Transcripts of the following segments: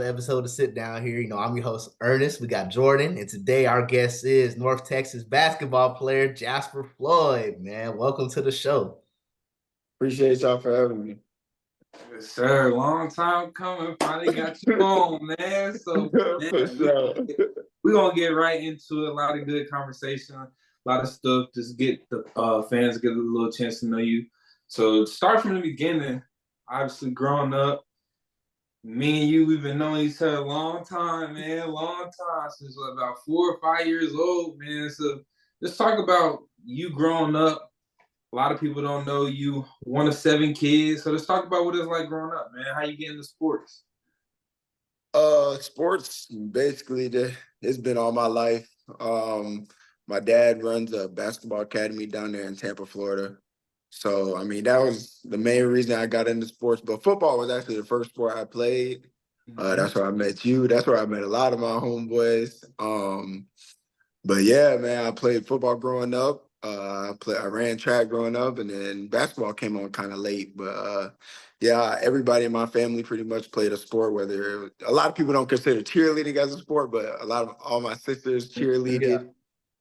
episode of Sit Down here. I'm your host, Ernest. We got Jordan, and today our guest is North Texas basketball player Jasper Floyd. Man, welcome to the show. Appreciate y'all for having me. Yes, sir. Long time coming. Finally got you on, man. So, man, we're going to get right into it. A lot of good conversation, a lot of stuff. Just get the fans get a little chance to know you. So, start from the beginning. Obviously, growing up, me and you, we've been knowing each other a long time, man. Long time, since about 4 or 5 years old, man. So, let's talk about you growing up. A lot of people don't know you, one of 7 kids. So let's talk about what it's like growing up, man. How you get into sports? Sports, basically, it's been all my life. My dad runs a basketball academy down there in Tampa, Florida. So, I mean, that was the main reason I got into sports. But football was actually the first sport I played. That's where I met you. That's where I met a lot of my homeboys. But yeah, man, I played football growing up. I ran track growing up, and then basketball came on kind of late. But yeah, everybody in my family pretty much played a sport. Whether a lot of people don't consider cheerleading as a sport, but all my sisters cheerleaded.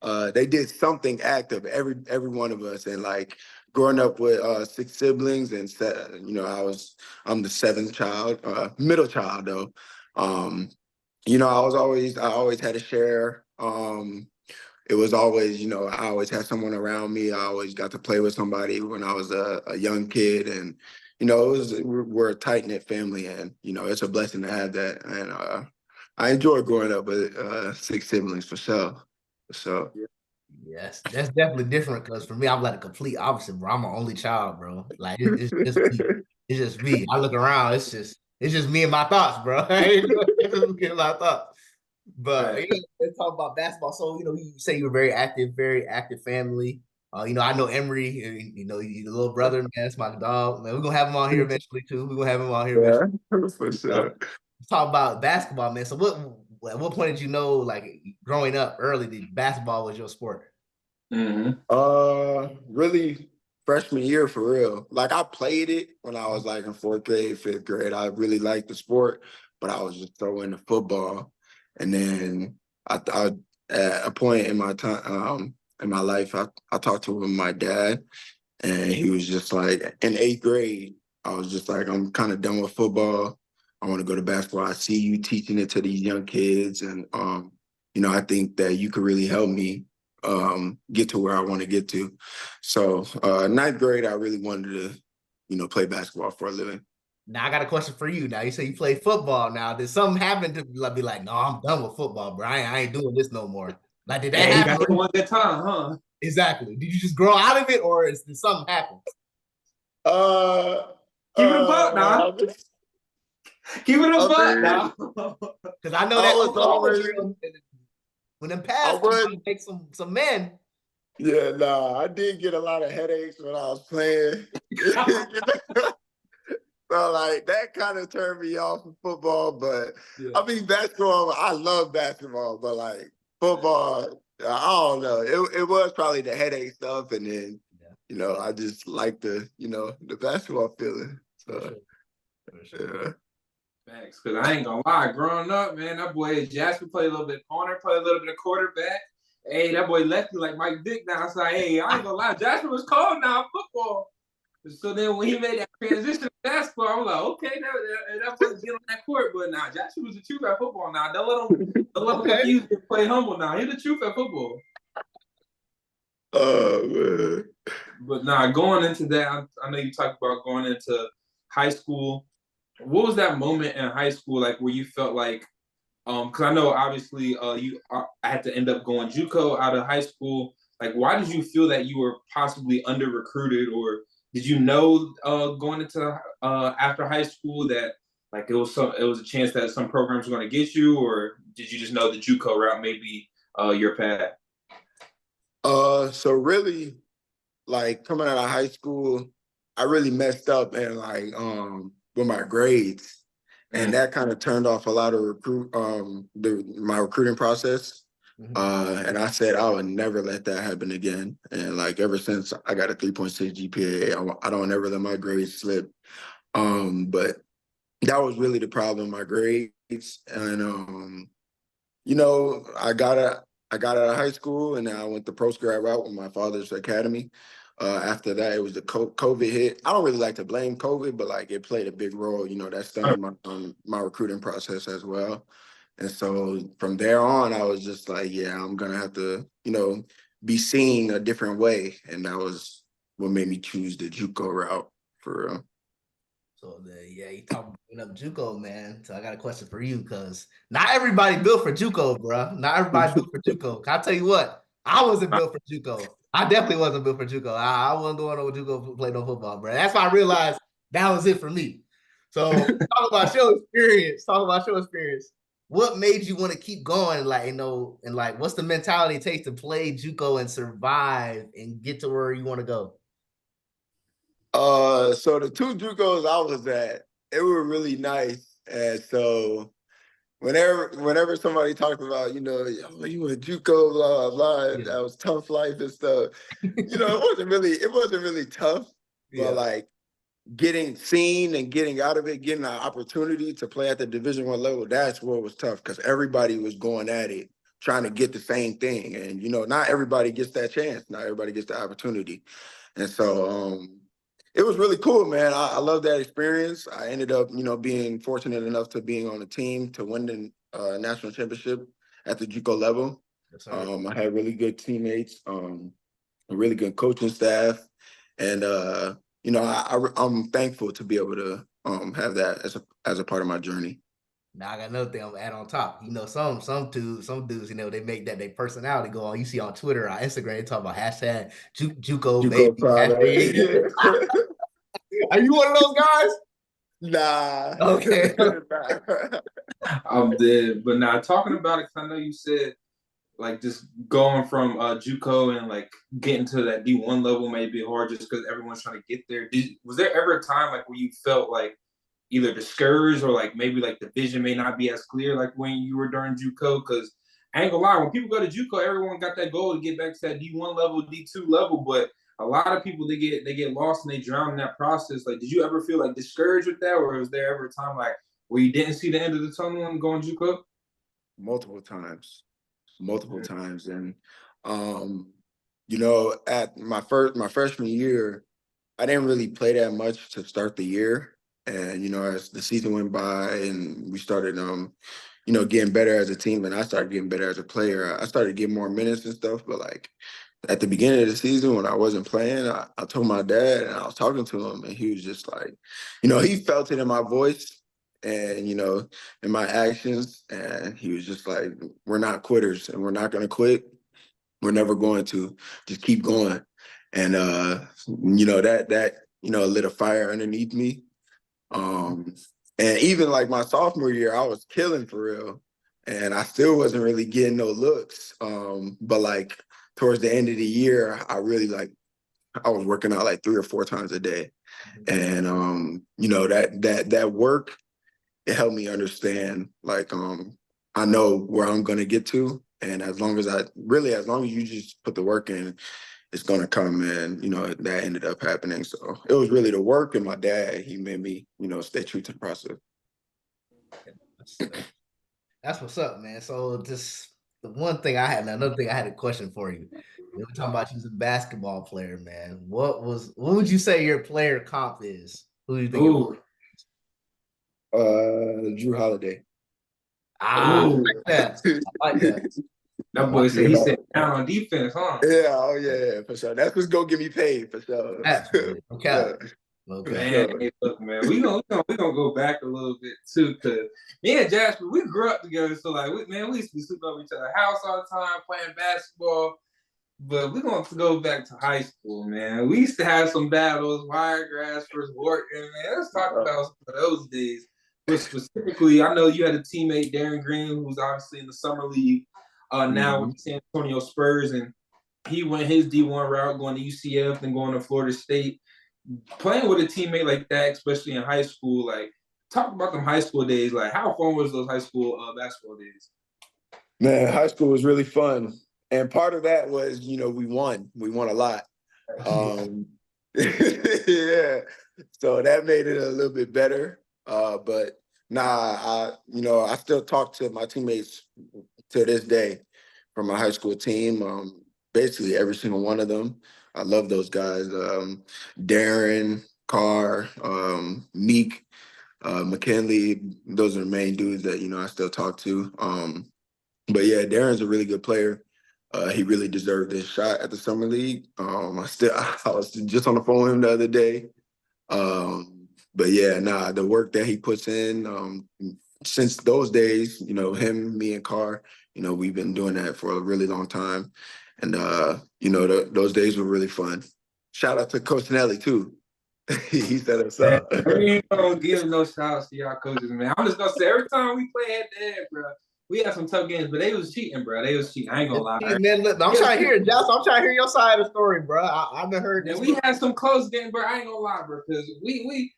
Yeah. They did something active. Every one of us, and like growing up with 6 siblings, and I'm the 7th child, middle child though. I always had a share. It was always, I always had someone around me. I always got to play with somebody when I was a young kid. And, we're a tight-knit family, and, it's a blessing to have that. And I enjoy growing up with 6 siblings for sure. So. Yes, that's definitely different, because for me, I'm like the complete opposite, bro. I'm an only child, bro. Like, it's just me. It's just me. I look around, it's just me and my thoughts, bro. It's me and my thoughts. But let's talk about basketball. So, you say you're very active family. I know Emery, your little brother, man, that's my dog. Man, we're gonna have him on here eventually too. We're gonna have him on here eventually. For sure. Let's talk about basketball, man. So at what point did you know, like growing up early, that basketball was your sport? Really freshman year for real. Like I played it when I was like in 4th grade, 5th grade. I really liked the sport, but I was just so into football. And then at a point in my time, in my life, I talked to my dad, and he was just like, in 8th grade, I was just like, I'm kind of done with football. I want to go to basketball. I see you teaching it to these young kids, and I think that you could really help me get to where I want to get to. So 9th grade, I really wanted to, play basketball for a living. Now I got a question for you. Now you say you play football. Now did something happen to be like, no, I'm done with football, bro. I ain't doing this no more. Like, did that happen? You got one good time, huh? Exactly. Did you just grow out of it, or did something happen? Keep it a buck now. Keep it a buck now. Because I know that was always when them pads make some men. Yeah, I did get a lot of headaches when I was playing. So, like, that kind of turned me off of football. But, I mean, basketball, I love basketball. But, like, football, I don't know. It was probably the headache stuff. And then, I just like the basketball feeling. So, For sure. Thanks. Because I ain't going to lie. Growing up, man, that boy Jasper played a little bit of corner, played a little bit of quarterback. Hey, that boy lefty like Mike Dick now. I was like, hey, I ain't going to lie. Jasper was cold now, football. So then when he made that transition to basketball, I was like, okay, that boy's getting on that court. But now, Jasper was the truth at football now. Don't let him confuse him, play humble now. He's the truth at football. Oh, man. But now, going into that, I know you talked about going into high school. What was that moment in high school like where you felt like, because I know obviously I had to end up going JUCO out of high school. Like, why did you feel that you were possibly under-recruited, or did you know going into after high school that like it was a chance that some programs were going to get you, or did you just know the JUCO route may be your path? So really, like coming out of high school, I really messed up and like with my grades, and that kind of turned off a lot of my recruiting process. And I said I would never let that happen again. And like ever since I got a 3.6 GPA, I don't ever let my grades slip. But that was really the problem, my grades. And I got out of high school, and then I went the post grad route with my father's academy. After that, it was the COVID hit. I don't really like to blame COVID, but like it played a big role. That stunted my recruiting process as well. And so from there on, I was just like, yeah, I'm gonna have to, be seen a different way, and that was what made me choose the JUCO route for real. So you talking up JUCO, man. So I got a question for you, because not everybody built for JUCO, bro. Not everybody built for JUCO. Can I tell you what? I wasn't built for JUCO. I definitely wasn't built for JUCO. I wasn't going over JUCO to play no football, bro. That's why I realized that was it for me. So talk about your experience. What made you want to keep going? And what's the mentality it takes to play JUCO and survive and get to where you want to go? So the two JUCOs I was at, it were really nice. And so whenever somebody talked about, you went JUCO, blah, blah, blah, that was tough life and stuff. It wasn't really tough, but like getting seen and getting out of it, getting an opportunity to play at the Division I level, that's what was tough, because everybody was going at it, trying to get the same thing. And, not everybody gets that chance. Not everybody gets the opportunity. And so, it was really cool, man. I love that experience. I ended up, being fortunate enough to being on a team to win the national championship at the JUCO level. Yes, I had really good teammates, a really good coaching staff, and I'm thankful to be able to have that as a part of my journey. Now I got another thing I'm gonna add on top. Some dudes, they make that their personality go on. You see on Twitter or Instagram, they talk about hashtag JUCO baby. Are you one of those guys? Nah. Okay. I'm dead. But now talking about it, because I know you said like just going from JUCO and like getting to that D1 level may be hard just because everyone's trying to get there. Was there ever a time like where you felt like either discouraged or like maybe like the vision may not be as clear like when you were during JUCO? Because I ain't gonna lie, when people go to JUCO, everyone got that goal to get back to that D1 level, D2 level, but a lot of people they get lost and they drown in that process. Like, did you ever feel like discouraged with that, or was there ever a time like where you didn't see the end of the tunnel and going JUCO? Multiple times. And at my freshman year, I didn't really play that much to start the year. And as the season went by and we started getting better as a team, and I started getting better as a player, I started getting more minutes and stuff. But like at the beginning of the season when I wasn't playing, I told my dad, and I was talking to him, and he was just like, he felt it in my voice and, in my actions. And he was just like, we're not quitters and we're not going to quit. We're never going to. Just keep going. And, that lit a fire underneath me. And even like my sophomore year, I was killing for real. And I still wasn't really getting no looks. But like towards the end of the year, I really I was working out like 3 or 4 times a day. And, that work, it helped me understand, like, I know where I'm going to get to. And as long as you just put the work in, it's going to come. And, that ended up happening. So it was really the work, and my dad, he made me, stay true to the process. That's what's up, man. So just another thing I had a question for you. We were talking about you as a basketball player, man. What would you say your player comp is? Who do you think? Drew Holiday. I like that. That boy said he said down on defense, huh? Yeah, for sure. That's what's gonna get me paid for sure. Absolutely. Okay. Man, hey, look, man, we gonna go back a little bit too, cause me and Jasper, we grew up together. So like, we used to be sleeping over each other's house all the time, playing basketball. But we're going to go back to high school, man. We used to have some battles, Wiregrass versus Wharton, man. Let's talk about some of those days. But specifically, I know you had a teammate, Darren Green, who's obviously in the summer league now with the San Antonio Spurs, and he went his D1 route, going to UCF and going to Florida State. Playing with a teammate like that, especially in high school, like, talk about them high school days. Like, how fun was those high school basketball days? Man, high school was really fun. And part of that was, we won a lot. Yeah. So that made it a little bit better. But I still talk to my teammates to this day from my high school team. Basically every single one of them. I love those guys. Darren, Carr, Meek, McKinley. Those are the main dudes that, I still talk to. But yeah, Darren's a really good player. He really deserved his shot at the summer league. I was just on the phone with him the other day. But yeah, the work that he puts in, since those days, him, me, and Carr, we've been doing that for a really long time. And, those days were really fun. Shout out to Coach Nelly, too. He set us up. We ain't gonna give no shout outs to y'all coaches, man. I'm just gonna say, every time we play head-to-head, bro, we had some tough games, but they was cheating, bro. They was cheating. I ain't gonna lie. Man, look, I'm trying to hear it, Jasper. I'm trying to hear your side of the story, bro. I've been heard this. We had some close games, bro. I ain't gonna lie, bro, because we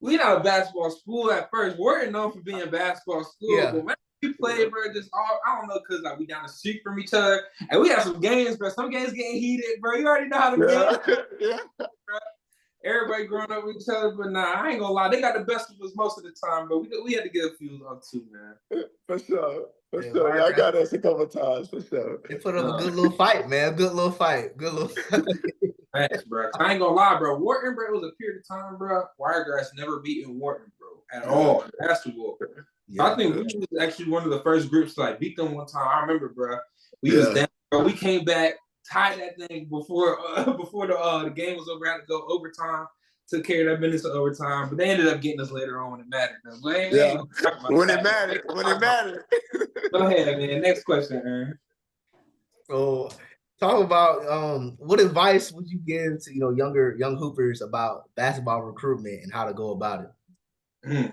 not a basketball school at first. We're known for being a basketball school, but when we played, bro, I don't know, because we down the street from each other, and we had some games, bro. Some games getting heated, bro. You already know how to play, bro. Everybody growing up with each other, but I ain't gonna lie. They got the best of us most of the time, but we had to get a few up too, man. For sure. Y'all got us a couple times, for sure. They put up a good little fight, man. Good little fight. Thanks, bro. I ain't gonna lie, bro. Wharton, bro, it was a period of time, bro. Wiregrass never beaten Wharton, bro, at all in basketball. Yeah, so I think we was actually one of the first groups to beat them one time. I remember, bro. We was down, bro. We came back, tied that thing before the game was over. Had to go overtime. Took care of that business of overtime, but they ended up getting us later on when it mattered. When it mattered. Go ahead, man. Next question, Ern. So, talk about what advice would you give to young hoopers about basketball recruitment and how to go about it?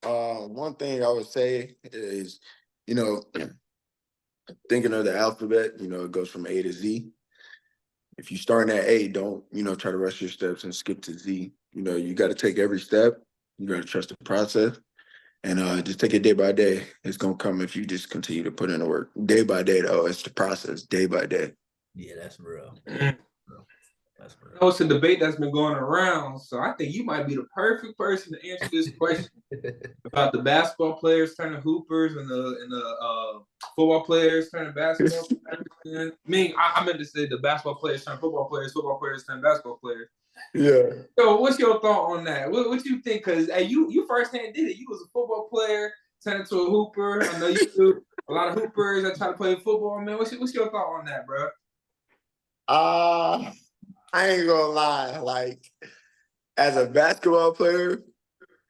One thing I would say is, thinking of the alphabet. It goes from A to Z. If you start at A, don't, try to rush your steps and skip to Z. You got to take every step. You got to trust the process and just take it day by day. It's going to come if you just continue to put in the work. Day by day, though, it's the process, day by day. Yeah, that's real. It's a debate that's been going around, so I think you might be the perfect person to answer this question about the basketball players turning hoopers and the football players turning basketball players. I meant to say the basketball players turn football players turn basketball players. Yeah. So what's your thought on that? What you think? Because you firsthand did it. You was a football player, turned into a hooper. I know you do a lot of hoopers that try to play football, man. What's your thought on that, bro? I ain't gonna lie, as a basketball player,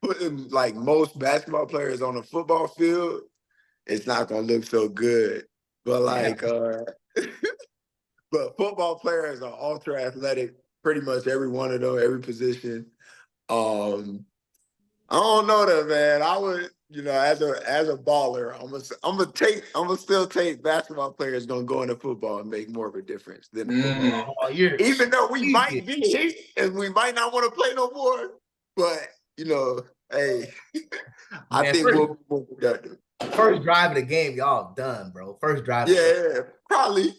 putting most basketball players on a football field, it's not gonna look so good. But but football players are ultra athletic, pretty much every one of them, every position. I don't know that, man. I would, as a baller, I'm gonna still take basketball players gonna go into football and make more of a difference than football. Even though we might be hit and we might not want to play no more, but hey, I think we'll be more productive. First drive of the game, y'all done, bro. First drive. Yeah, probably.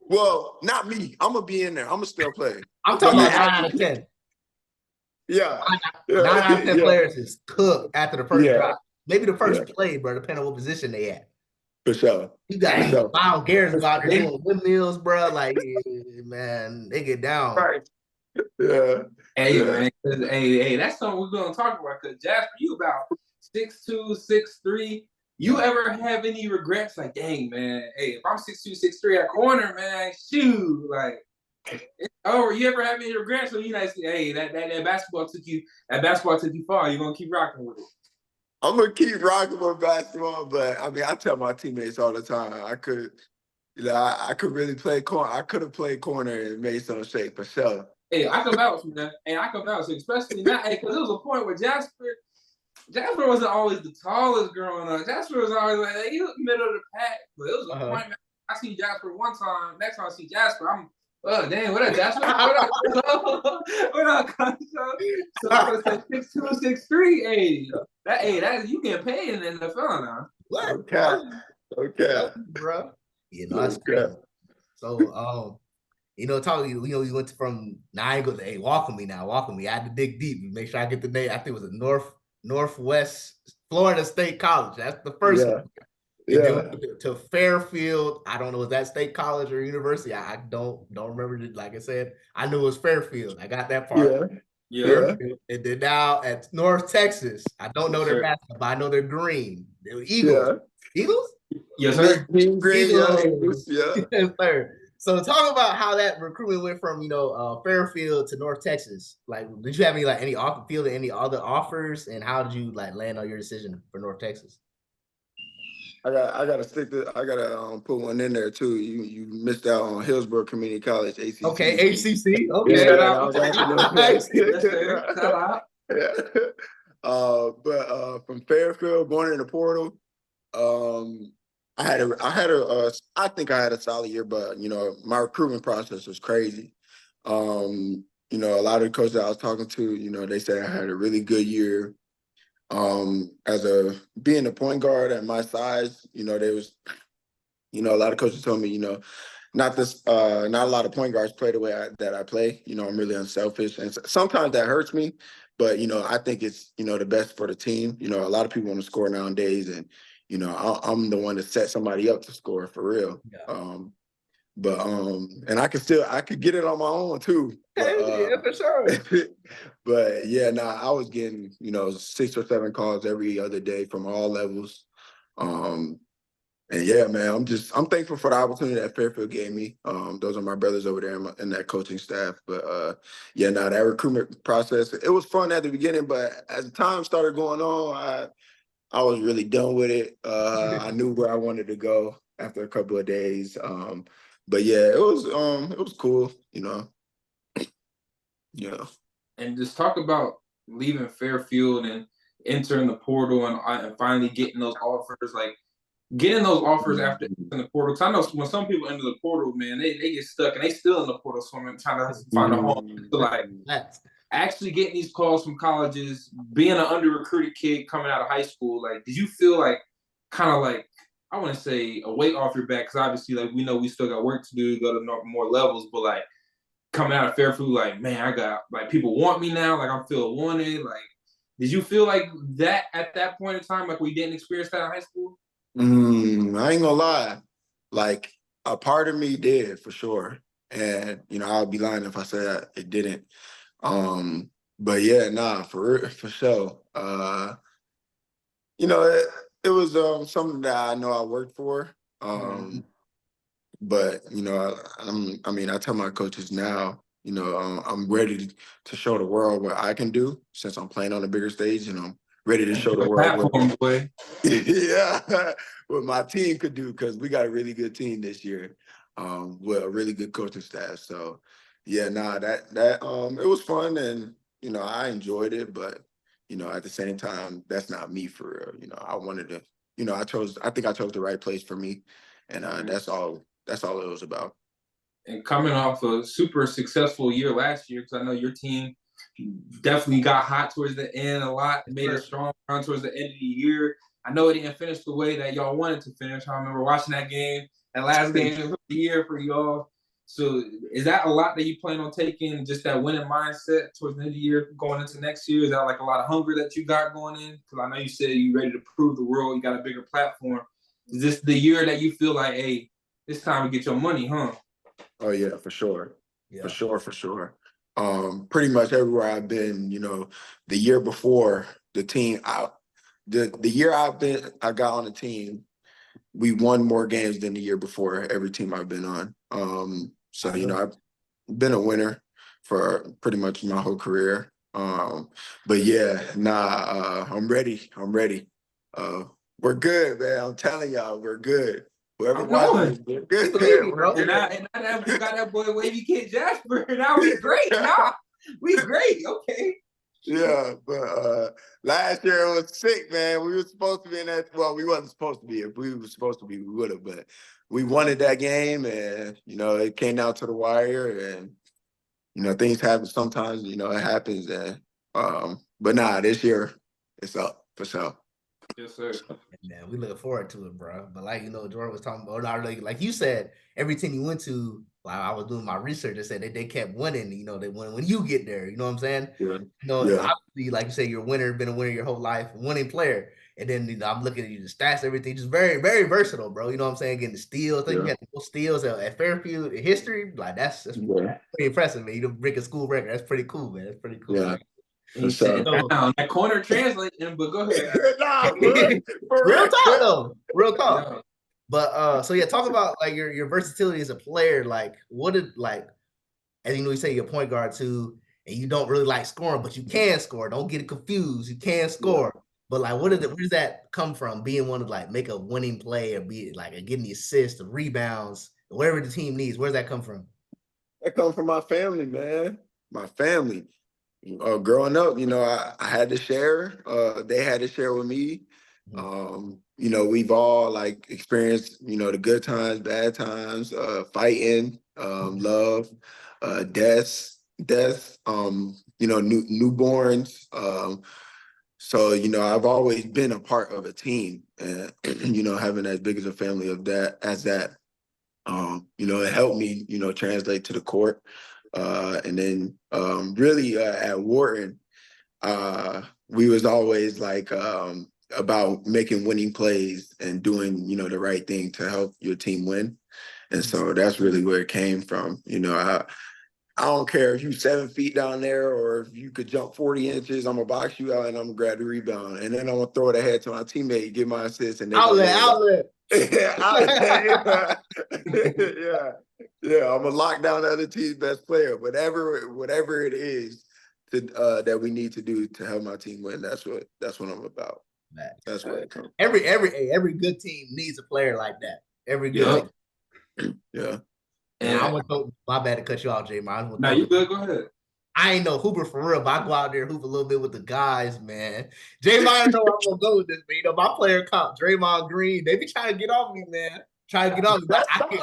Well, not me. I'm gonna be in there. I'm gonna still play. I'm talking about 9 out of 10. Yeah. 9 out of 10 players is cooked after the first drive. Maybe the first play, bro, depending on what position they at. For sure. You got Miles Garrett's out there doing windmills, bro. Man, they get down. Right. Yeah. Hey, man. Hey, that's something we're gonna talk about. Cause Jasper, you about 6'2", 6'3". You ever have any regrets? Dang, man. Hey, if I'm 6'2", 6'3" at corner, man, shoot, it's over. You ever have any regrets? So hey, that basketball took you far. You're gonna keep rocking with it. I'm gonna keep rocking with basketball, but I tell my teammates all the time, I could really play corner. I could have played corner and made some shape for sure. Hey, I can vouch, man. Hey, I can vouch, especially now, because there was a point where Jasper wasn't always the tallest growing up. Jasper was always he was middle of the pack, but it was a point, man. I seen Jasper one time. Next time I see Jasper, I'm dang, what up, Jasper? What up, Concho? So I was 6'2", 6'3". Hey, that you can pay in the NFL now. What? Okay, bro. That's crazy. So, talking, we went from 9 go to, hey, walk with me. I had to dig deep and make sure I get the name. I think it was a Northwest Florida State College. That's the first one. And then went to Fairfield. I don't know, was that State College or University? I don't remember. Like I said, I knew it was Fairfield. I got that part. Yeah. And then now at North Texas, I don't know their basketball, but I know they're green. They're Eagles. Yeah. Eagles? Yes, sir. Green, Eagles. Yeah. Yes, sir. So talk about how that recruitment went from, Fairfield to North Texas. Like, did you have any other offers, and how did you land on your decision for North Texas? I gotta put one in there too. You missed out on Hillsborough Community College, ACC. Okay, ACC. Okay. Yeah, shout out. But from Fairfield going in the portal, I think I had a solid year, but my recruitment process was crazy. A lot of the coaches I was talking to, they said I had a really good year. Being a point guard at my size, there was, a lot of coaches told me, not a lot of point guards play the way that I play. I'm really unselfish, and sometimes that hurts me, but I think it's the best for the team. A lot of people want to score nowadays, and I'm the one to set somebody up to score for real. Yeah. And I could get it on my own too. Yeah, for sure. But yeah, I was getting 6 or 7 calls every other day from all levels. And yeah, man, I'm thankful for the opportunity that Fairfield gave me. Those are my brothers over there in that coaching staff. But that recruitment process, it was fun at the beginning, but as the time started going on, I was really done with it. I knew where I wanted to go after a couple of days. But yeah, it was cool, Yeah. And just talk about leaving Fairfield and entering the portal and finally getting those offers, after in the portal. Because I know when some people enter the portal, man, they get stuck and they still in the portal, so I'm trying to find a home. So actually getting these calls from colleges, being an under-recruited kid coming out of high school, did you feel I want to say a weight off your back? Because obviously, we know we still got work to do to go to more levels, but coming out of Fairfield, man, I got people want me now, I'm feeling wanted. Did you feel like that at that point in time, we didn't experience that in high school? I ain't gonna lie, a part of me did for sure, and I would be lying if I said it didn't. But yeah, for sure. It was something that I know I worked for. But I tell my coaches now, I'm ready to show the world what I can do since I'm playing on a bigger stage, and I'm ready to show the world what my team could do, because we got a really good team this year, with a really good coaching staff. So yeah, that it was fun, and I enjoyed it, but at the same time, that's not me for real. I wanted to, I think I chose the right place for me, and that's all it was about. And coming off a super successful year last year, because I know your team definitely got hot towards the end a lot, made a strong run towards the end of the year. I know it didn't finish the way that y'all wanted to finish. I remember watching that last game of the year for y'all. So is that a lot that you plan on taking, just that winning mindset towards the end of the year going into next year? Is that a lot of hunger that you got going in? Because I know you said you're ready to prove the world, you got a bigger platform. Is this the year that you feel hey, it's time to get your money, huh? Oh yeah, for sure. Yeah. For sure. Pretty much everywhere I've been, the year before the team the year I got on the team, we won more games than the year before every team I've been on. So I've been a winner for pretty much my whole career. But yeah, I'm ready. We're good, man. I'm telling y'all, we're good. Whoever watches, we're good. And now we got that boy Wavy Kid Jasper. Now we great. We great. Okay. Yeah, but last year it was sick, man. We were supposed to be in that. Well, we wasn't supposed to be. If we were supposed to be, we would have. But we wanted that game, and it came down to the wire, and things happen sometimes. It happens, and but this year it's up for sure. Yes, sir. Man, we looking forward to it, bro. But like Jordan was talking about, like you said, every team you went to, like I was doing my research, they said they kept winning. They win when you get there. You know what I'm saying? Yeah. Obviously, like you say, you're a winner, been a winner your whole life, winning player. And then I'm looking at you, the stats, everything, just very, very versatile, bro. You know what I'm saying? Getting the steals, I think you had the most steals at Fairfield in history. Like that's pretty impressive, man. You break a school record. That's pretty cool, man. That's pretty cool. Yeah. He said, down. That corner translating, but go ahead. Real talk though. Real talk. Yeah. But talk about like your versatility as a player. Like what did as you say, you're a point guard too, and you don't really like scoring, but you can score. Don't get it confused. You can score. Yeah. But like where does that come from? Being one to like make a winning play or be like getting the assists, the rebounds, whatever the team needs. Where does that come from? That comes from my family, man. My family. Growing up, I had to share. They had to share with me. We've all like experienced, the good times, bad times, fighting, love, death, newborns. So, I've always been a part of a team, and, having as big as a family as that, it helped me, translate to the court. And then really at Wharton, we was always like about making winning plays and doing, the right thing to help your team win. And so that's really where it came from. I don't care if you 7 feet down there or if you could jump 40 inches, I'm going to box you out and I'm going to grab the rebound. And then I'm going to throw it ahead to my teammate, give my assist. And outlet. Yeah, I'm gonna lock down the other team's best player. Whatever it is that we need to do to help my team win. That's what I'm about. That's what it comes. Every good team needs a player like that. Every good team. Yeah. And I want to my bad to cut you off, J-Man. No, you good. Go ahead. I ain't no hooper for real, but I go out there and hoop a little bit with the guys, man. J-Man know I'm gonna go with this, man. My player comp, Draymond Green, they be trying to get off me, man. Trying to get off me.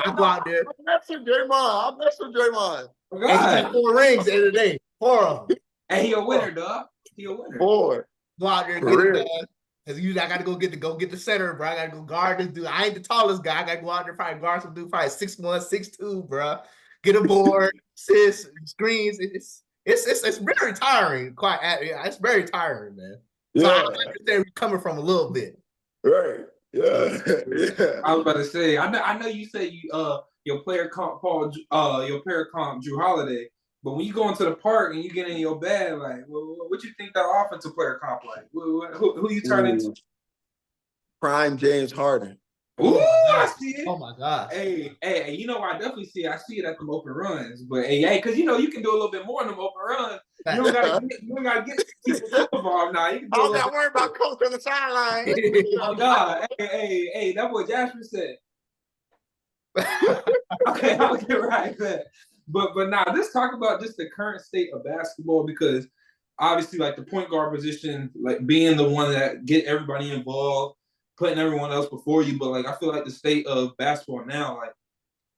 I go out there. I'm messing Draymond. And he 4 rings at the end of the day. 4 of them. And he a winner, dog. He a winner. 4. Go out there and get it done. Because usually I got to go get the center, bro. I got to go guard this dude. I ain't the tallest guy. I got to go out there probably guard some dude, probably 6'1", 6'2", bro. Get a board, assists, screens. It's very tiring. It's very tiring, man. So I understand where you're coming from a little bit. Right. Yeah. I was about to say. I know you say your player comp Drew Holiday, but when you go into the park and you get in your bag, like, what you think that offensive player comp like? Who you turn into? Prime James Harden. Ooh, I see it. Oh my God. Hey, I definitely see it. I see it at them open runs. But hey, because you can do a little bit more in them open runs. You don't gotta get people involved now. You can I'm not worried about coach on the sideline. Oh God. Hey, that boy Jasper said. Okay, I'll get right there. But now let's talk about just the current state of basketball, because obviously like the point guard position, like being the one that get everybody involved, putting everyone else before you. But like I feel like the state of basketball now, like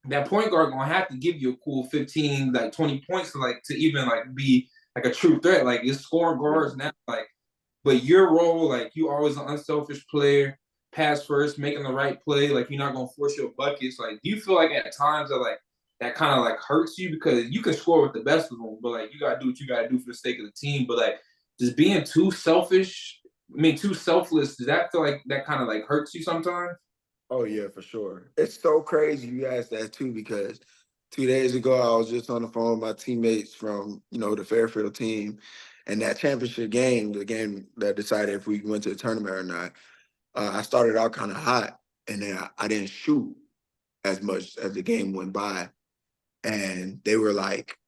that point guard gonna have to give you a cool 15, like 20 points to even like be like a true threat. Like it's scoring guards now, like, but your role, like you always an unselfish player, pass first, making the right play, like you're not gonna force your buckets. Like do you feel like at times that kind of like hurts you, because you can score with the best of them, but like you gotta do what you gotta do for the sake of the team. But like just being too selfish, too selfless, does that feel like that kind of like hurts you sometimes? Oh yeah, for sure. It's so crazy you asked that too, because 2 days ago I was just on the phone with my teammates from the Fairfield team, and that championship game, the game that decided if we went to the tournament or not. I started out kind of hot, and then I didn't shoot as much as the game went by. And they were like,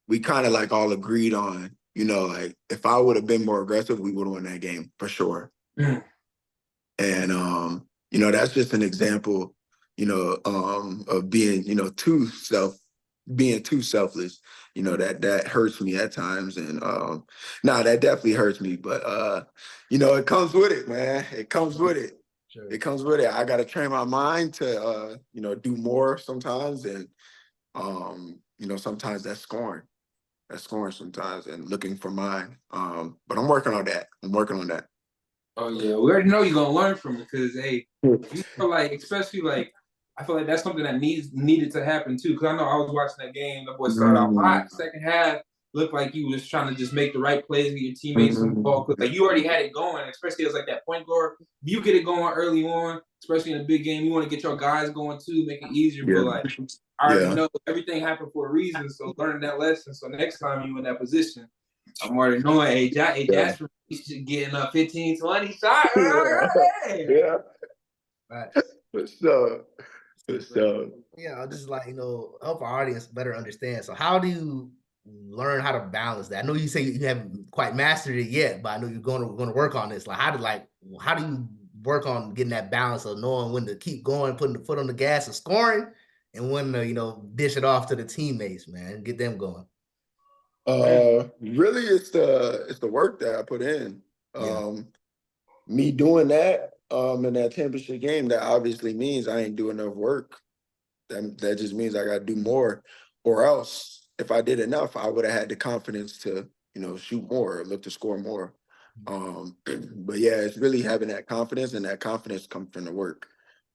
we kind of like all agreed on, like if I would have been more aggressive, we would have won that game for sure. Mm. And, that's just an example, of being, too selfless, that hurts me at times. And that definitely hurts me. But, it comes with it, man. It comes with it. Sure. It comes with it. I got to train my mind to, do more sometimes. And, sometimes that's scoring. That's scoring sometimes and looking for mine. But I'm working on that. Oh yeah, we already know you're gonna learn from it because hey, you feel like, especially like, I feel like that's something that needed to happen too. Because I know I was watching that game. The boy started out hot. Second half looked like you was trying to just make the right plays, get your teammates some ball. Cause like you already had it going, especially as like that point guard. If you get it going early on, especially in a big game, you want to get your guys going too, make it easier. But like I already know everything happened for a reason. So learning that lesson. So next time you in that position, I'm already knowing, hey, Jasper getting a 15, 20 shot. Yeah. Right. For sure. For sure. Yeah, just like, help our audience better understand. So how do you learn how to balance that? I know you say you haven't quite mastered it yet, but I know you're going to work on this. Like how do you work on getting that balance of knowing when to keep going, putting the foot on the gas and scoring, and when to, dish it off to the teammates, man, get them going? Really it's the work that I put in. Yeah. Me doing that in that championship game, that obviously means I ain't doing enough work. That just means I got to do more, or else if I did enough, I would have had the confidence to, shoot more or look to score more. But yeah, it's really having that confidence, and that confidence comes from the work.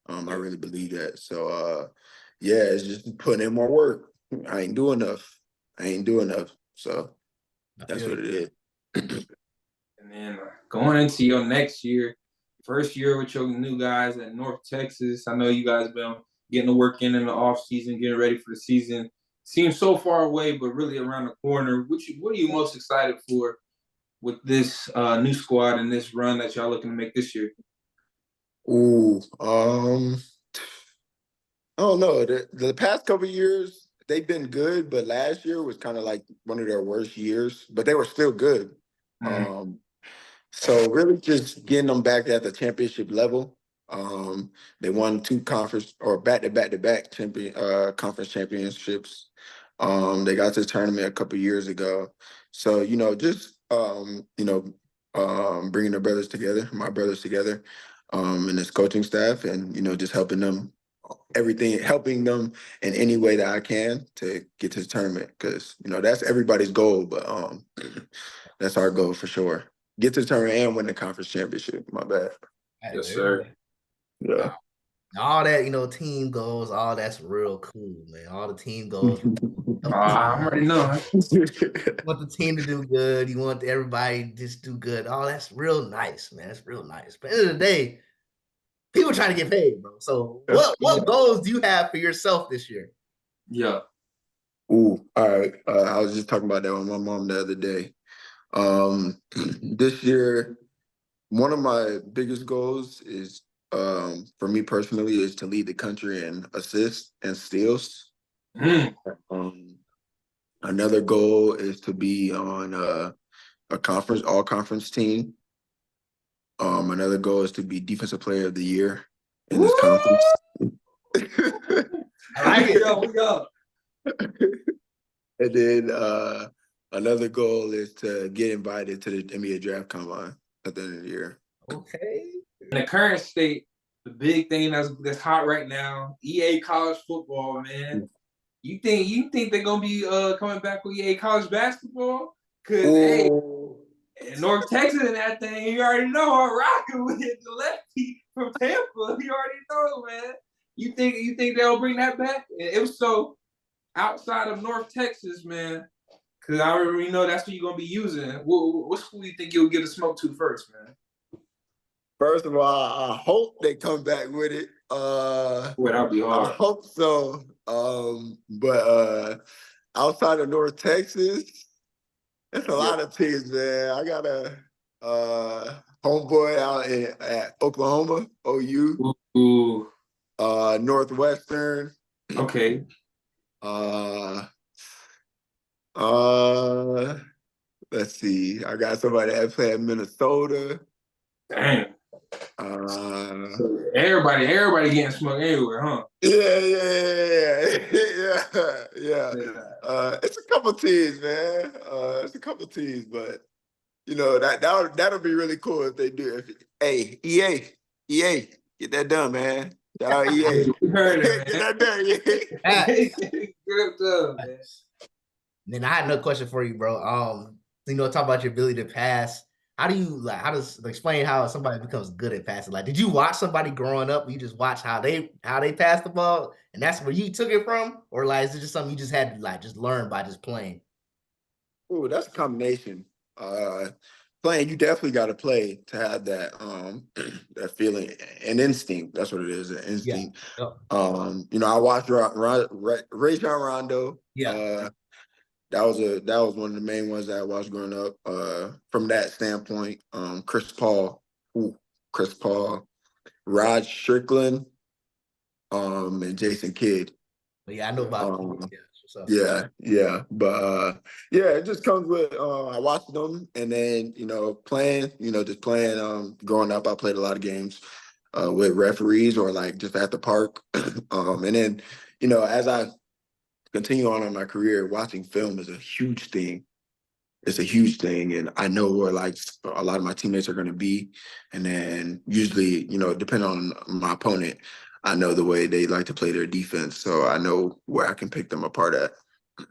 I really believe that. So yeah, it's just putting in more work. I ain't doing enough. So that's what it is. And then going into your next year, first year with your new guys at North Texas, I know you guys been getting the work in the off season, getting ready for the season. Seems so far away, but really around the corner. What are you most excited for with this new squad and this run that y'all looking to make this year? I don't know. The past couple of years, they've been good, but last year was kind of like one of their worst years, but they were still good. So really just getting them back at the championship level. They won 2 conference or back-to-back conference championships. They got to the tournament a couple years ago. So, just, bringing my brothers together, and this coaching staff, and, just helping them in any way that I can to get to the tournament. Because, that's everybody's goal, but that's our goal for sure. Get to the tournament and win the conference championship. My bad. Yes, sir. Yeah. All that, team goals, all that's real cool, man. All the team goals. I already know. You want the team to do good. You want everybody to just do good. Oh, that's real nice, man. That's real nice. But at the end of the day, people trying to get paid, bro. So what goals do you have for yourself this year? Yeah. All right. I was just talking about that with my mom the other day. This year, one of my biggest goals is, for me personally, is to lead the country in assists and steals. Another goal is to be on a all conference team. Another goal is to be defensive player of the year in this conference. I like it. Yo. And then another goal is to get invited to the NBA draft combine at the end of the year. Okay. In the current state, the big thing that's hot right now, EA college football, man. You think they're gonna be coming back with EA college basketball? Cause hey, North Texas and that thing, you already know I'm rocking with the lefty from Tampa. You already know, man. You think they'll bring that back? And if so, outside of North Texas, man, because I already know that's what you're gonna be using. What school do you think you'll get a smoke to first, man? First of all, I hope they come back with it. That'll be hard. I hope so. But outside of North Texas, it's a lot of teams, man. I got a homeboy out at Oklahoma, OU. Ooh. Northwestern. Okay. Let's see. I got somebody that play at Minnesota. Dang. So everybody getting smoked everywhere, huh? Yeah. It's a couple teams, man. But that'll be really cool if they do. Hey, EA, get that done, man. Shout out EA. You heard it, Get that done, EA. Get it done, man. Then I had another question for you, bro. Talk about your ability to pass. how do you how does explain how somebody becomes good at passing? Like, did you watch somebody growing up? You just watch how they pass the ball, and that's where you took it from, or like is it just something you just had to just learn by just playing? Oh, that's a combination. Playing, you definitely got to play to have that that feeling and instinct. That's what it is, an instinct. Yeah. I watched Rajon Rondo. Yeah. That was one of the main ones that I watched growing up. From that standpoint, Chris Paul, Rod Strickland, and Jason Kidd. But yeah, I know about Yeah. But it just comes with I watched them, and then playing, just playing. Growing up, I played a lot of games with referees or like just at the park. And then as I continue on in my career, watching film is a huge thing. It's a huge thing, and I know where like a lot of my teammates are going to be, and then usually depending on my opponent, I know the way they like to play their defense, so I know where I can pick them apart at.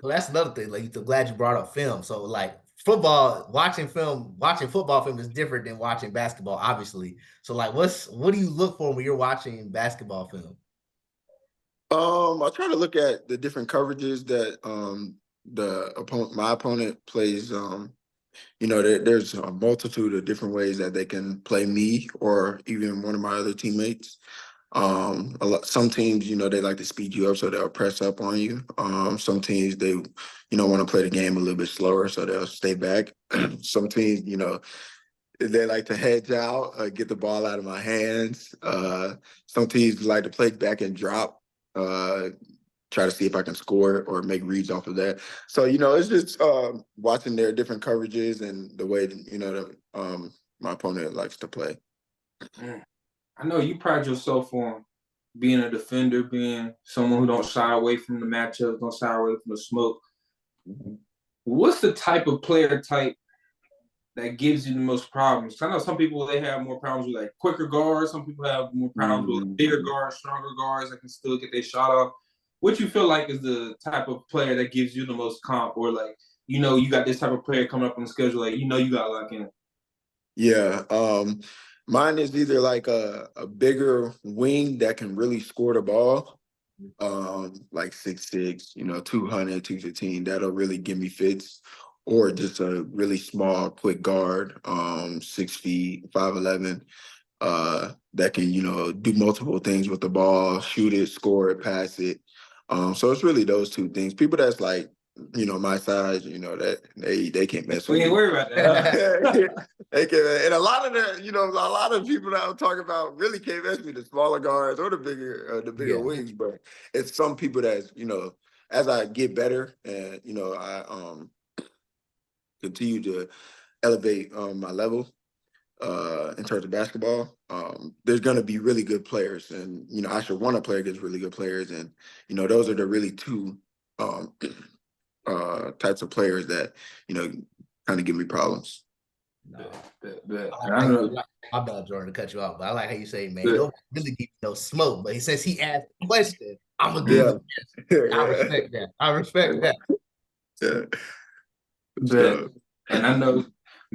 Well, that's another thing. Like, I'm glad you brought up film. So, like, watching football film is different than watching basketball, obviously. So, like, what do you look for when you're watching basketball film? I try to look at the different coverages that my opponent plays. There's a multitude of different ways that they can play me or even one of my other teammates. Some teams, they like to speed you up, so they'll press up on you. Some teams, they, want to play the game a little bit slower, so they'll stay back. Some teams, they like to hedge out, get the ball out of my hands. Some teams like to play back and drop, try to see if I can score or make reads off of that. So, it's just watching their different coverages and the way, my opponent likes to play. I know you pride yourself on being a defender, being someone who don't shy away from the matchups, don't shy away from the smoke. What's the type of player type that gives you the most problems? I know some people, they have more problems with like quicker guards. Some people have more problems with bigger guards, stronger guards that can still get their shot off. What you feel like is the type of player that gives you the most comp, or like, you got this type of player coming up on the schedule, like, you got to lock in? Yeah. Mine is either like a bigger wing that can really score the ball, like 6'6", 200, 215. That'll really give me fits. Or just a really small, quick guard, 6 feet, 5'11", that can, do multiple things with the ball, shoot it, score it, pass it. So it's really those two things. People that's like, my size, that they can't mess with me. We ain't worried about that. They can, and a lot of people that I'm talking about really can't mess with me, the smaller guards or the bigger wings. But it's some people that's, as I get better and, I continue to elevate my level in terms of basketball, there's going to be really good players. And, I should want to play against really good players. And, those are the really two types of players that, kind of give me problems. No. My bad, Jordan, to cut you off, but I like how you say, man, don't really give no smoke. But he says he asked a question, I'm going to do it. I respect that. Yeah. And I know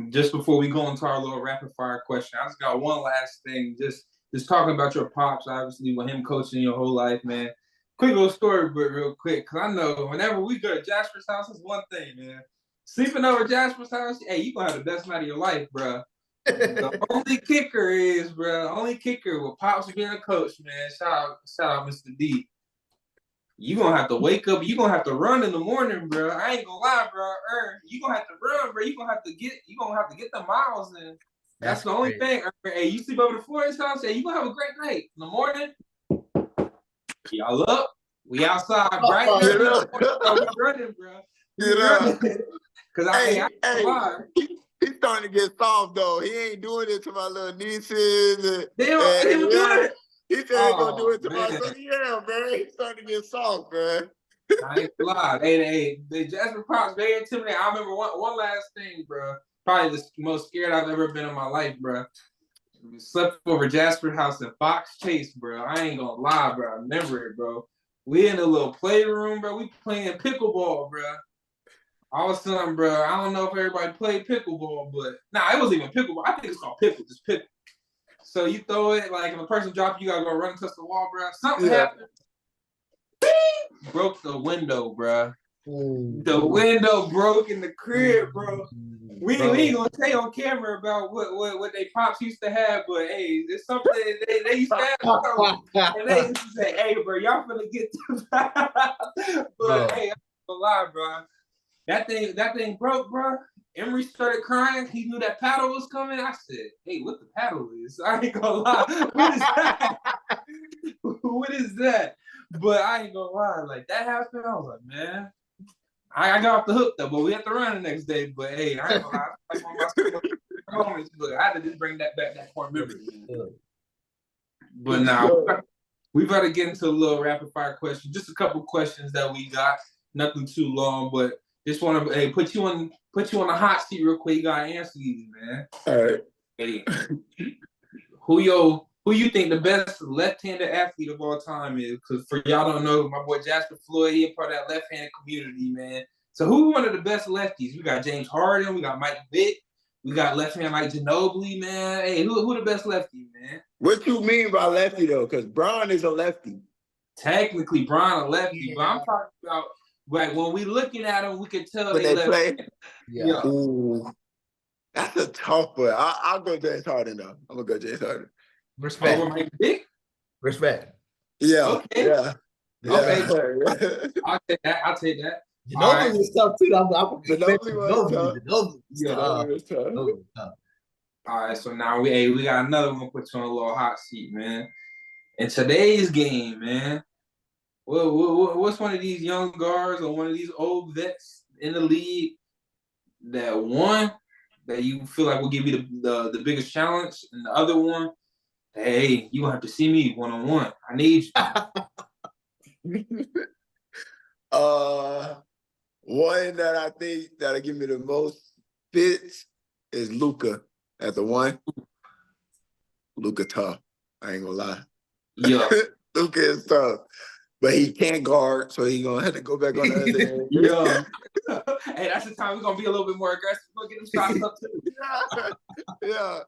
just before we go into our little rapid fire question, I just got one last thing. Just talking about your pops, obviously, with him coaching your whole life, man. Quick little story, but real quick, because I know whenever we go to Jasper's house, it's one thing, man. Sleeping over at Jasper's house, hey, you gonna have the best night of your life, bro. The only kicker with Pops being a coach, man. Shout out Mr. D. You gonna have to wake up. You gonna have to run in the morning, bro. I ain't gonna lie, bro. You gonna have to run, bro. You gonna have to get the miles in. That's the only thing. Hey, you sleep over the Floyd's house. Hey, you gonna have a great night in the morning. Y'all up? We outside, right? We running, bro. Because he's starting to get soft though. He ain't doing it to my little nieces. They don't even do it. He said he gonna do it to my son. Yeah, man. He's starting to get soft, man. I ain't lying. Hey, the Jasper Pops very intimidating. I remember one last thing, bro. Probably the most scared I've ever been in my life, bro. We slept over Jasper's house in Fox Chase, bro. I ain't gonna lie, bro. I remember it, bro. We in a little playroom, bro. We playing pickleball, bro. All of a sudden, bro, I don't know if everybody played pickleball, but it wasn't even pickleball. I think it's called pickle, just pickle. So you throw it, like if a person drops you, gotta go run and touch the wall, bro. Something happened. Broke the window, bro. The window broke in the crib, bro. We ain't gonna say on camera about what they pops used to have, but hey, it's something they used to have. And they used to say, hey, bro, y'all finna get to But hey, I'm gonna lie, bro. That thing broke, bro. Emery started crying. He knew that paddle was coming. I said, hey, what the paddle is? I ain't gonna lie. What is that? What is that? But I ain't gonna lie. Like, that happened. I was like, man. I got off the hook, though, but we had to run the next day. But, hey, I ain't gonna lie. Like one of my moments. Look, I had to just bring that back, that core memory. But now, we better get into a little rapid-fire question. Just a couple questions that we got. Nothing too long, but just want to put you on the hot seat real quick. You gotta answer these, man. All right. Hey, who you think the best left-handed athlete of all time is? Because for y'all don't know, my boy Jasper Floyd, he a part of that left-handed community, man. So who one of the best lefties? We got James Harden, we got Mike Vick, we got left hand like Ginobili, man. Hey, who the best lefty, man? What you mean by lefty though? Because Bron is a lefty. Technically, Bron a lefty, but I'm talking about. Right, when we looking at them, we can tell when they play. Yeah. Ooh, that's a tough one. I'll go James Harden though. I'm gonna go James Harden. Respect. Over Mike Vick? Respect. Yeah. Okay. Yeah. Okay. I'll take that. Ginobili was tough too. Ginobili was tough. All right, so now we got another one. Put you on a little hot seat, man. In today's game, man. What's one of these young guards or one of these old vets in the league that you feel like will give you the biggest challenge, and the other one, hey, you gonna have to see me one-on-one. I need you. One that I think that'll give me the most fits is Luka at the one. Luka tough. I ain't gonna lie. Yeah. Luka is tough. But he can't guard, so he's going to have to go back on the other end. Yeah. Hey, that's the time we're going to be a little bit more aggressive. We're going to get them shots up, too. Yeah.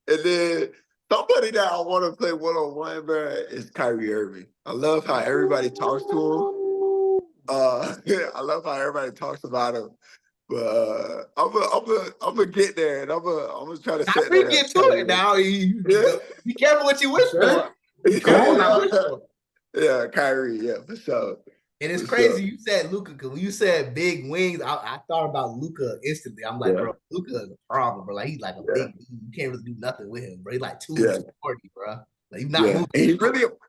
And then somebody that I want to play one-on-one, bro, is Kyrie Irving. I love how everybody talks to him. I love how everybody talks about him. But I'm gonna get there, and I'm gonna try to set that up. Get to it now. Be careful what you wish for. Come on now. Yeah, Kyrie, yeah, for sure. And it's crazy you said Luka, because when you said big wings, I thought about Luka instantly. I'm like, bro, Luka is a problem, bro. Like, he's like a big dude. You can't really do nothing with him, bro. He's like 240, bro. Like, he's not moving. And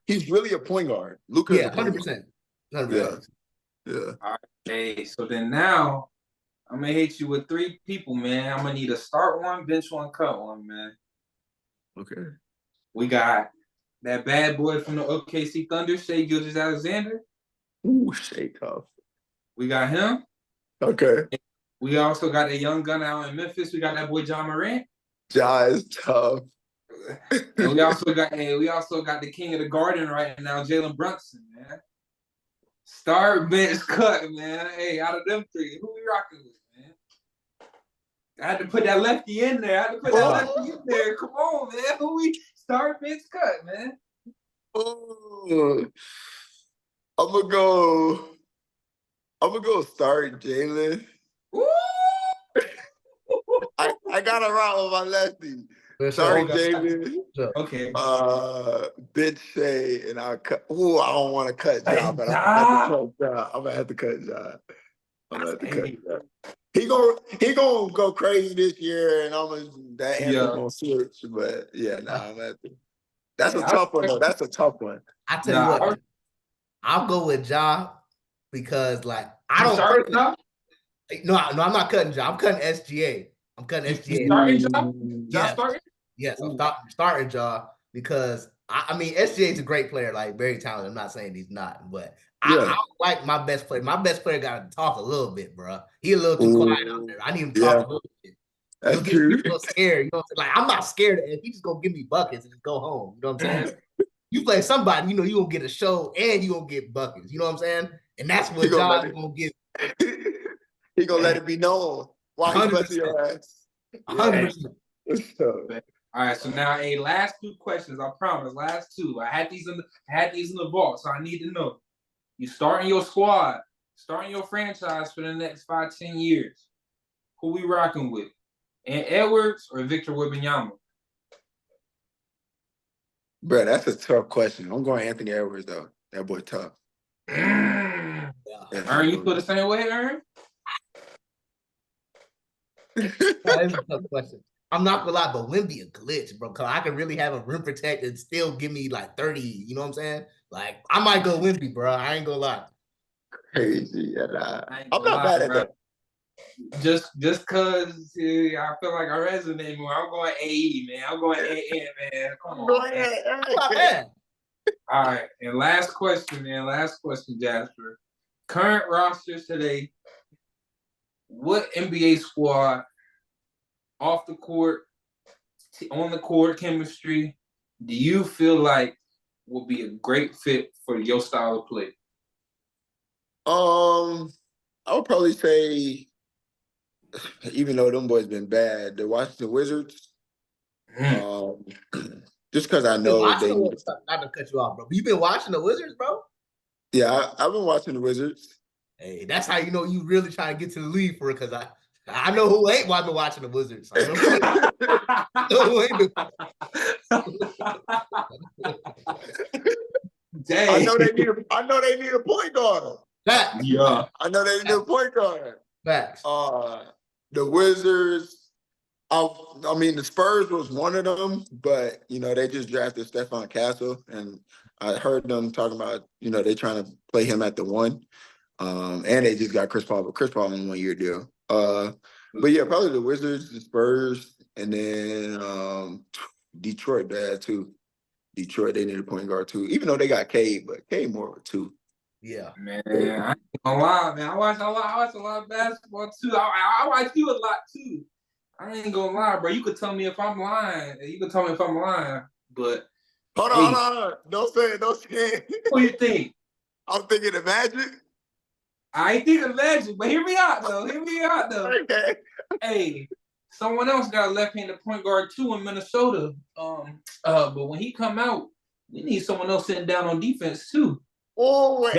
he's really a point guard. Luka is 100%. 100%. Yeah. All right, hey, so then now I'm going to hit you with three people, man. I'm going to need a start one, bench one, cut one, man. Okay. We got that bad boy from the OKC Thunder, Shai Gilgeous-Alexander. Ooh, Shai tough. We got him. Okay. We also got a young gun out in Memphis. We got that boy John Morant. Ja is tough. And we also got the king of the garden right now, Jalen Brunson, man. Start, bench, cut, man. Hey, out of them three, who we rocking with, man? I had to put that lefty in there. Come on, man. Who we start, bench, cut, man? Ooh. I'm gonna go start Jalen. I gotta rock with my lefty. Sorry, Jalen. Okay. Bench Shai, and I'll cut. Ooh, I don't want to cut Ja, but I'm gonna have to cut Ja. He gonna go crazy this year, and that answer gonna switch. But yeah, I'm gonna have to. That's a tough one, though. That's a tough one. I tell you what, I'll go with Ja because, like, I don't. No, I'm not cutting Ja. I'm cutting SGA. Starting Ja? Ja starting? Yes, I'm starting Ja because I mean SGA is a great player, like very talented. I'm not saying he's not, but I like my best player. My best player got to talk a little bit, bro. He a little too quiet out there. I need him to talk a little bit. That's true. Get a little scared. You know what I'm saying? Like, I'm not scared of it. He just gonna give me buckets and just go home. You know what I'm saying? You play somebody, you know, you gonna get a show and you gonna get buckets. You know what I'm saying? And that's what John's gonna give. He gonna let it be known why he busted your ass. 100%. All right, so now, last 2 questions. I promise, last 2. I had these in the vault, so I need to know. You starting your squad, starting your franchise for the next 5-10 years. Who we rocking with? Ant Edwards or Victor Wembanyama? Bro, that's a tough question. I'm going Anthony Edwards though. That boy tough. Ern, you feel the same way, Ern? That's a tough question. I'm not gonna lie, but Wemby a glitch, bro. Cause I can really have a rim protect and still give me like 30. You know what I'm saying? Like I might go Wemby, bro. I ain't gonna lie. Crazy. I'm not mad at that. Just cause I feel like I resonate more. I'm going AE, man. I'm going AA, man. Come on, man. All right, and last question, man. Last question, Jasper. Current rosters today. What NBA squad, off the court, on the court chemistry, do you feel like will be a great fit for your style of play? I would probably say, even though them boys been bad, the Washington Wizards. Just because I know not to cut you off, bro. But you been watching the Wizards, bro? Yeah, I've been watching the Wizards. Hey, that's how you know you really trying to get to the league for it, because I know who ain't been watching the Wizards. I know who ain't Dang. I know they need a point guard. Yeah. I know they need a point guard. Facts. The Wizards. I mean, the Spurs was one of them, but they just drafted Stephon Castle, and I heard them talking about they trying to play him at the 1, and they just got Chris Paul, but Chris Paul on a 1-year deal. But yeah, probably the Wizards, the Spurs, and then Detroit bad too. Detroit, they need a point guard too, even though they got Cade, but Cade more of a 2. Yeah, man. I ain't gonna lie, man. I watch a lot of basketball too. I watch you a lot too. I ain't gonna lie, bro. You could tell me if I'm lying. But hold on. Don't say it. What do you think? I'm thinking of Magic. I ain't thinking of Magic, but hear me out though. Okay. Hey, someone else got a left-handed point guard too in Minnesota. But when he come out, we need someone else sitting down on defense too. Oh,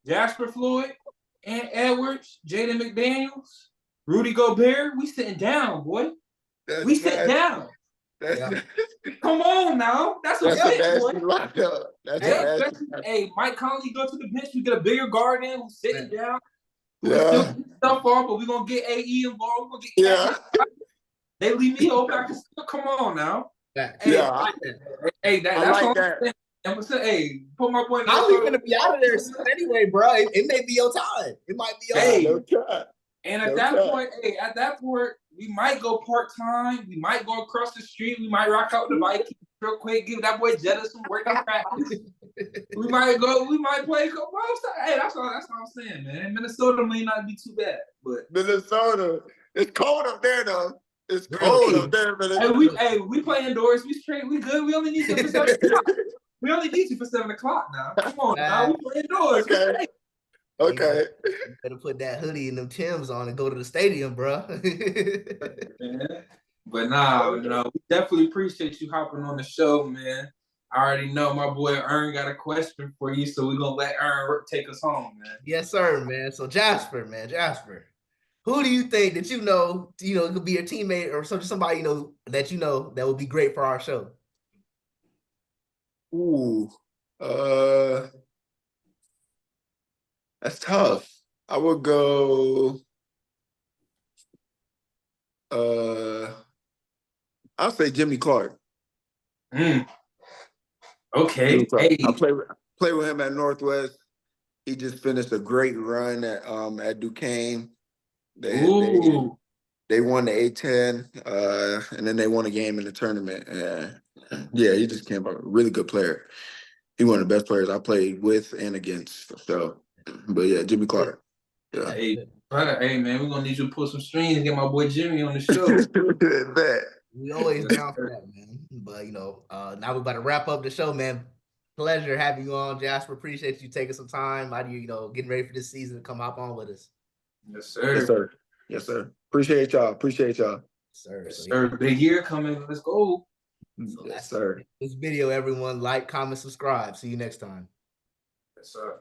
Jasper Floyd, Ant Edwards, Jaden McDaniels, Rudy Gobert. We sitting down, boy. We sitting down. Come on now. That's a fit, boy. Hey, Mike Conley go to the bench. We get a bigger guard in. We sitting down. We still get stuff off, but we're going to get AE involved. We're going to get They leave me open. I can still come on now. That's all I'm saying. I'm gonna say, hey, put my boy. I'm gonna be out of there soon anyway, bro. It may be your time. It might be your time. And at that point, we might go part-time. We might go across the street. We might rock out the Vikings real quick. Give that boy Jetta some workout practice. We might play a couple. Hey, that's all I'm saying, man. Minnesota may not be too bad, but Minnesota, it's cold up there though. It's cold up there, Minnesota. Hey, we play indoors. We straight. We good. We only need you for 7 o'clock. We only need you for 7 o'clock now. Come on, now we play indoors. Okay. You better put that hoodie and them Timbs on and go to the stadium, bro. But we definitely appreciate you hopping on the show, man. I already know my boy Ern got a question for you, so we're gonna let Ern take us home, man. Yes, sir, man. So Jasper, who do you think that it could be a teammate or somebody that would be great for our show? Ooh, that's tough. I would go. I'll say Jimmy Clark. Okay. Hey. I play with him at Northwest. He just finished a great run at Duquesne. They won the A-10, and then they won a game in the tournament. He just came out a really good player. He one of the best players I played with and against. So, but yeah, Jimmy Clark. Yeah. Hey, man, we're gonna need you to pull some strings and get my boy Jimmy on the show. We always down for that, man. But now we're about to wrap up the show, man. Pleasure having you on, Jasper. Appreciate you taking some time out of getting ready for this season to come hop on with us. Yes, sir. Yes, sir. Yes, sir. Appreciate y'all. Sir. Yes, sir. Big year coming. Let's go. So yes, sir. this video, everyone. Like, comment, subscribe. See you next time. Yes, sir.